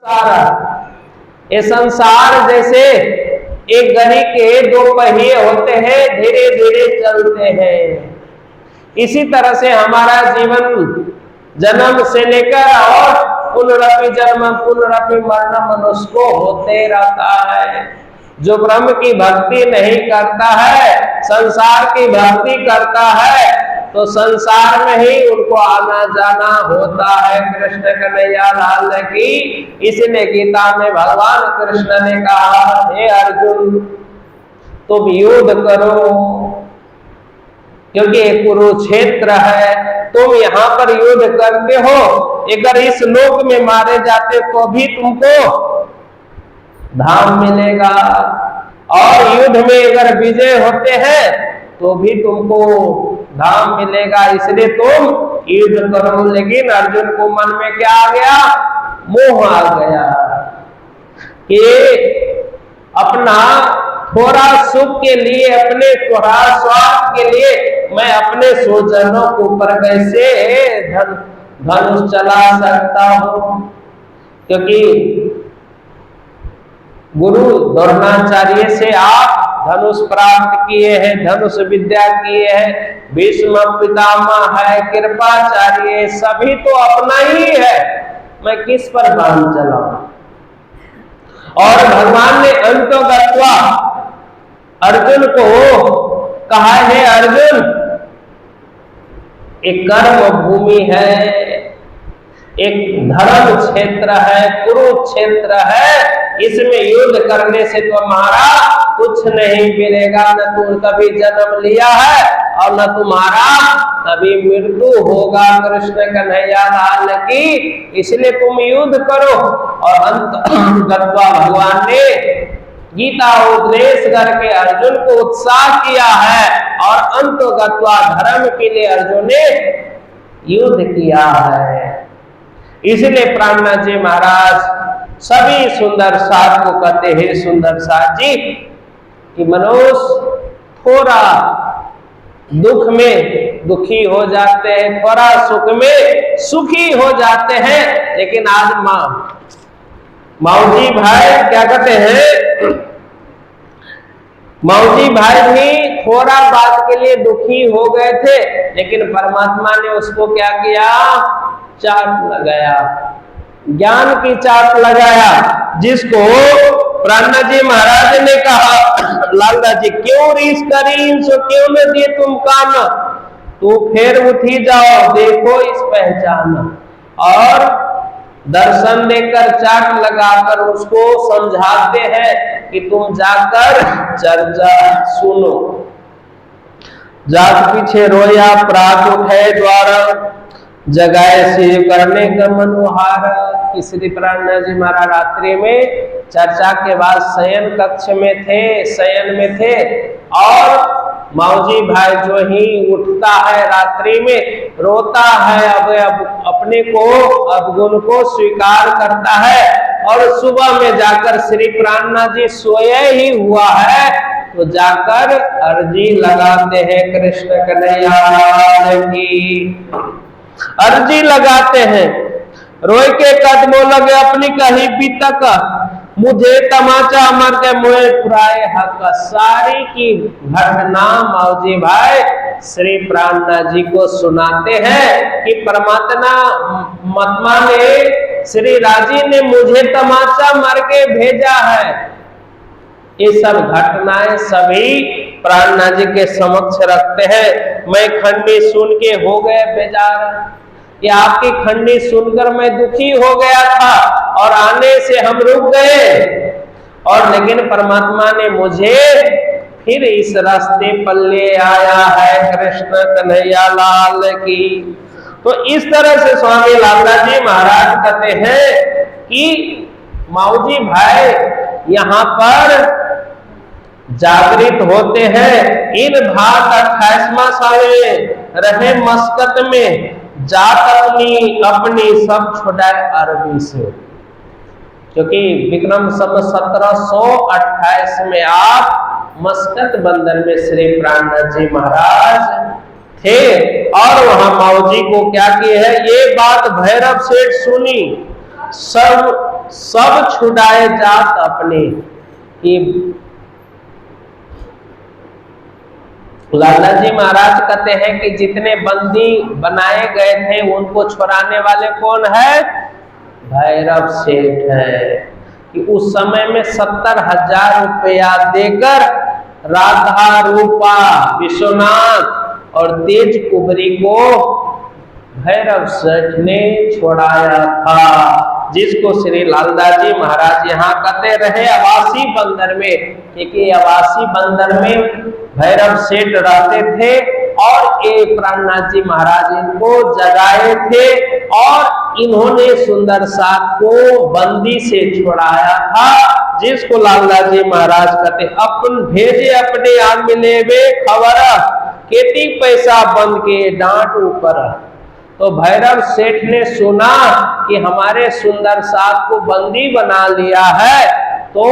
ये संसार जैसे एक गाड़ी के दो पहिए होते हैं, धीरे धीरे चलते हैं। इसी तरह से हमारा जीवन जन्म से लेकर और पुनरपि जन्म पुनरपि मरण मनुष्य को होते रहता है। जो ब्रह्म की भक्ति नहीं करता है, संसार की भक्ति करता है, तो संसार में ही उनको आना जाना होता है। कृष्ण कन्हैया लाल की। इसलिए गीता में भगवान कृष्ण ने कहा, हे अर्जुन तुम युद्ध करो, क्योंकि एक कुरुक्षेत्र है, तुम यहाँ पर युद्ध करते हो। अगर इस लोक में मारे जाते तो भी तुमको धाम मिलेगा, और युद्ध में अगर विजय होते हैं तो भी तुमको धाम मिलेगा। इसलिए तुम युद्ध करो। लेकिन अर्जुन को मन में क्या आ गया? मोह आ गया कि अपना थोड़ा सुख के लिए, अपने थोड़ा स्वार्थ के लिए मैं अपने स्वजनों के ऊपर कैसे धनुष चला सकता हूं। क्योंकि गुरु द्रोणाचार्य से आप धनुष प्राप्त किए हैं, धनुष विद्या किए हैं। भीष्म पितामह है, कृपाचार्य, सभी तो अपना ही है, मैं किस पर बाण चलाऊं। और भगवान ने अंतोगत्वा अर्जुन को कहा, है अर्जुन एक कर्म भूमि है, एक धर्म क्षेत्र है, कुरुक्षेत्र है, इसमें युद्ध करने से तुम्हारा कुछ नहीं मिलेगा। न तुम कभी जन्म लिया है और न तुम्हारा कभी मृत्यु होगा। कृष्ण कन्हैया लाल की। इसलिए तुम युद्ध करो। और अंतगत्वा भगवान ने गीता उपदेश करके अर्जुन को उत्साह किया है, और अंतगत्वा धर्म के लिए अर्जुन ने युद्ध किया है। इसलिए प्राणनाथ जी महाराज सभी सुंदर साथ को कहते हैं, सुंदर साथ जी, कि मनुष्य थोड़ा दुख में दुखी हो जाते हैं, थोड़ा सुख में सुखी हो जाते हैं। लेकिन आज माऊजी भाई क्या कहते हैं? माऊजी भाई भी थोड़ा बात के लिए दुखी हो गए थे, लेकिन परमात्मा ने उसको क्या किया? चाट लगाया, ज्ञान की चाट लगाया। जिसको प्राणनाथ जी महाराज ने कहा, लालदास जी क्यों रीस करी, इनसे क्यों न दिए तुम काम, तो फिर उठी जाओ, देखो इस पहचान। और दर्शन देकर चाट लगाकर उसको समझाते हैं कि तुम जाकर चर्चा सुनो। जात पीछे रोया, प्रात उठे द्वारा, जगाए शिव करने का मनोहार। श्री प्राणनाथ जी महाराज रात्रि में चर्चा के बाद शयन कक्ष में थे, शयन में थे। और माऊजी भाई जो ही उठता है रात्रि में, रोता है, अब अपने को अवगुण को स्वीकार करता है। और सुबह में जाकर श्री प्राणनाथ जी सोए ही हुआ है तो जाकर अर्जी लगाते हैं कृष्ण कन्हैया की। अर्जी लगाते हैं, रोए के कदमों लगे अपनी कही बीतक, मुझे तमाचा मर के मुझे पुराए हक। सारी की घटना माऊजी भाई श्री प्राणनाथ जी को सुनाते हैं कि परमात्मा ने, श्री राजी ने मुझे तमाचा मर के भेजा है। ये सब घटनाएं सभी प्राणनाथ जी के समक्ष रखते हैं। मैं खंडी सुन के हो गए बेजार, कि आपकी खंडी सुनकर मैं दुखी हो गया था और आने से हम रुक गए, और लेकिन परमात्मा ने मुझे फिर इस रास्ते पर ले आया है। कृष्ण कन्हैया लाल की। तो इस तरह से स्वामी लालदास जी महाराज कहते हैं कि माऊजी भाई यहाँ पर जागृत होते हैं। इन भाग 28वां साल में रहे मस्कत में, जात अपनी सब छुड़ाए अरबी से। क्योंकि विक्रम संवत 1728 में आप मस्कत बंदर में श्री प्राणनाथ जी महाराज थे। और वहां माऊजी को क्या किए है, ये बात भैरव सेठ सुनी, सब सब छुड़ाए जात अपने। कि लाला जी महाराज कहते हैं कि जितने बंदी बनाए गए थे उनको छुड़ाने वाले कौन है? भैरव सेठ है। कि उस समय में 70,000 रुपया देकर राधा रूपा, विश्वनाथ और तेज कुबरी को भैरव सेठ ने छोड़ाया था, जिसको श्री लालदास जी महाराज यहाँ कहते रहे अवासी बंदर में। क्योंकि अवासी बंदर में भैरव सेठ रहते थे और ये प्राणनाथ जी महाराज इनको जगाए थे और इन्होंने सुंदर साथ को बंदी से छुड़ाया था, जिसको लालदास जी महाराज कहते अपन भेजे अपने आन मिले वे खबर, खेती पैसा बंद के डांट ऊपर। तो भैरव सेठ ने सुना कि हमारे सुंदर साथ को बंदी बना लिया है, तो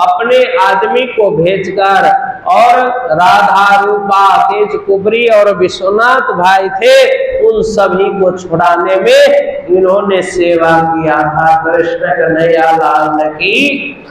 अपने आदमी को भेजकर और राधा रूपा, तेज कुबरी और विश्वनाथ भाई थे, उन सभी को छुड़ाने में इन्होंने सेवा किया था। कृष्ण कन्हैया लाल की